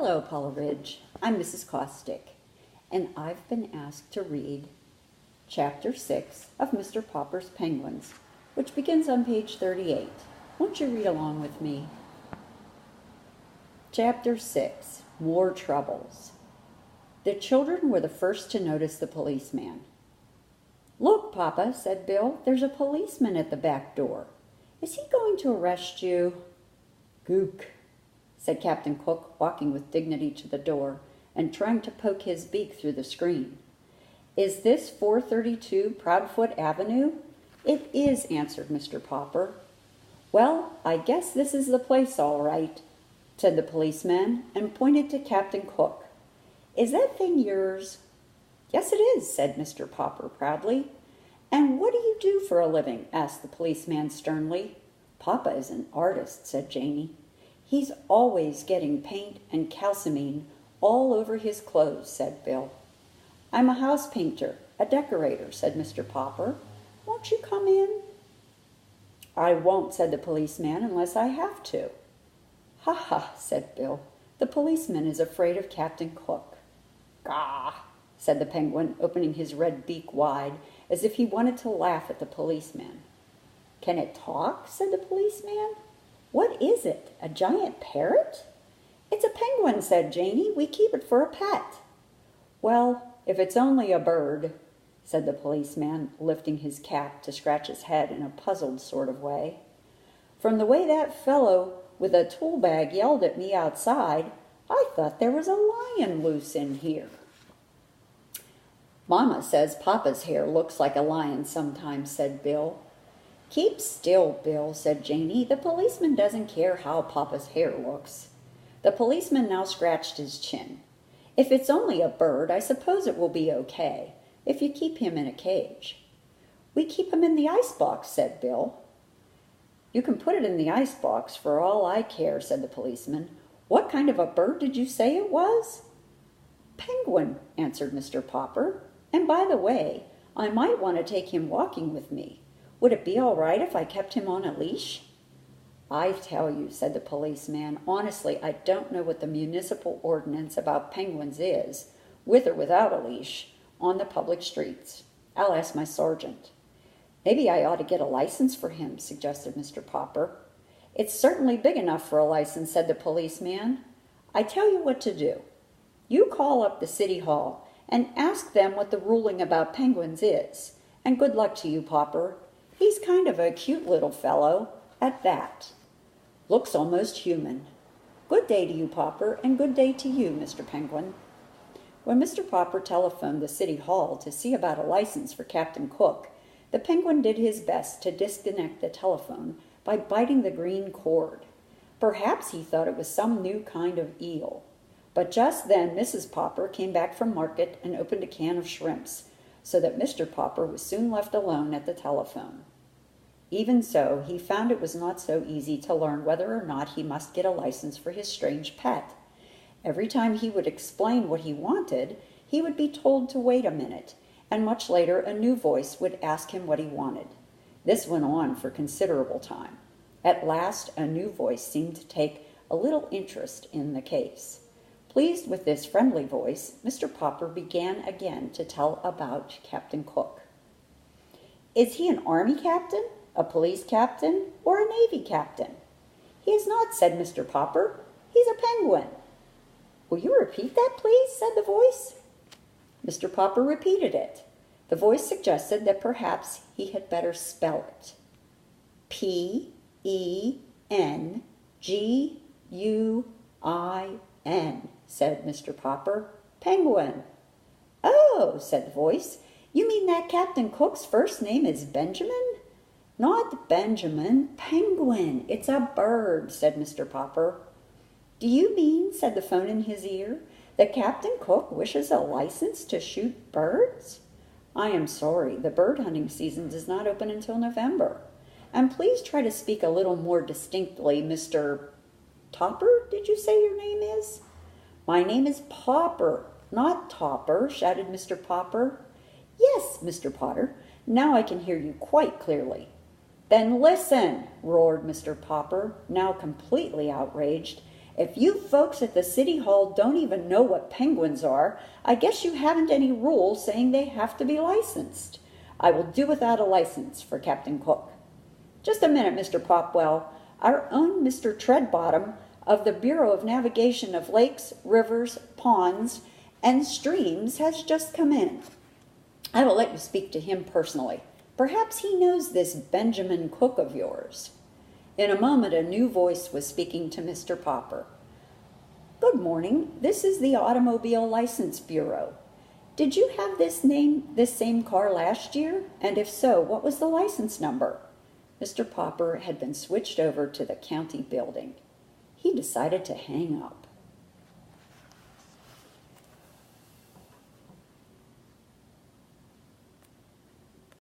Hello, Paula Ridge. I'm Mrs. Kostiuk, and I've been asked to read Chapter 6 of Mr. Popper's Penguins, which begins on page 38. Won't you read along with me? Chapter 6, More Troubles. The children were the first to notice the policeman. "Look, Papa," said Bill, "there's a policeman at the back door. Is he going to arrest you?" "Gook," said Captain Cook, walking with dignity to the door and trying to poke his beak through the screen. "Is this 432 Proudfoot Avenue?" "It is," answered Mr. Popper. "Well, I guess this is the place all right," said the policeman, and pointed to Captain Cook. "Is that thing yours?" "Yes, it is," said Mr. Popper proudly. "And what do you do for a living?" asked the policeman sternly. "Papa is an artist," said Janie. "He's always getting paint and calcimine all over his clothes," said Bill. "I'm a house painter, a decorator," said Mr. Popper. "Won't you come in?" "I won't," said the policeman, "unless I have to." "Ha ha," said Bill. "The policeman is afraid of Captain Cook." "Gah," said the penguin, opening his red beak wide, as if he wanted to laugh at the policeman. "Can it talk?" said the policeman. "What is it, a giant parrot?" "It's a penguin," said Janie. "We keep it for a pet." "Well, if it's only a bird," said the policeman, lifting his cap to scratch his head in a puzzled sort of way. "From the way that fellow with a tool bag yelled at me outside, I thought there was a lion loose in here." "Mama says Papa's hair looks like a lion sometimes," said Bill. "Keep still, Bill," said Janie. "The policeman doesn't care how Papa's hair looks." The policeman now scratched his chin. "If it's only a bird, I suppose it will be okay, if you keep him in a cage." "We keep him in the icebox," said Bill. "You can put it in the icebox for all I care," said the policeman. "What kind of a bird did you say it was?" "Penguin," answered Mr. Popper. "And by the way, I might want to take him walking with me. Would it be all right if I kept him on a leash?" "I tell you," said the policeman, "honestly, I don't know what the municipal ordinance about penguins is, with or without a leash, on the public streets. I'll ask my sergeant." "Maybe I ought to get a license for him," suggested Mr. Popper. "It's certainly big enough for a license," said the policeman. "I tell you what to do. You call up the city hall and ask them what the ruling about penguins is. And good luck to you, Popper. He's kind of a cute little fellow, at that. Looks almost human. Good day to you, Popper, and good day to you, Mr. Penguin." When Mr. Popper telephoned the city hall to see about a license for Captain Cook, the penguin did his best to disconnect the telephone by biting the green cord. Perhaps he thought it was some new kind of eel. But just then Mrs. Popper came back from market and opened a can of shrimps, so that Mr. Popper was soon left alone at the telephone. Even so, he found it was not so easy to learn whether or not he must get a license for his strange pet. Every time he would explain what he wanted, he would be told to wait a minute, and much later a new voice would ask him what he wanted. This went on for considerable time. At last, a new voice seemed to take a little interest in the case. Pleased with this friendly voice, Mr. Popper began again to tell about Captain Cook. "Is he an army captain, a police captain, or a navy captain?" "He is not," said Mr. Popper. "He's a penguin." "Will you repeat that, please?" said the voice. Mr. Popper repeated it. The voice suggested that perhaps he had better spell it. "Penguin," said Mr. Popper. "Penguin." "Oh," said the voice, "you mean that Captain Cook's first name is Benjamin?" "Not Benjamin, Penguin. It's a bird," said Mr. Popper. "Do you mean," said the phone in his ear, "that Captain Cook wishes a license to shoot birds?" "I am sorry, the bird hunting season does not open until November. And please try to speak a little more distinctly, Mr. Topper, did you say your name is?" "My name is Popper, not Topper," shouted Mr. Popper. "Yes, Mr. Potter, now I can hear you quite clearly." "Then listen," roared Mr. Popper, now completely outraged, If you folks at the City Hall don't even know what penguins are, I guess you haven't any rule saying they have to be licensed. I will do without a license for Captain Cook. Just a minute, Mr. Popwell. Our own Mr. Treadbottom of the Bureau of Navigation of Lakes, Rivers, Ponds, and Streams has just come in. I will let you speak to him personally. Perhaps he knows this Benjamin Cook of yours." In a moment, a new voice was speaking to Mr. Popper. "Good morning. This is the Automobile License Bureau. Did you have this same car last year? And if so, what was the license number?" Mr. Popper had been switched over to the county building. He decided to hang up.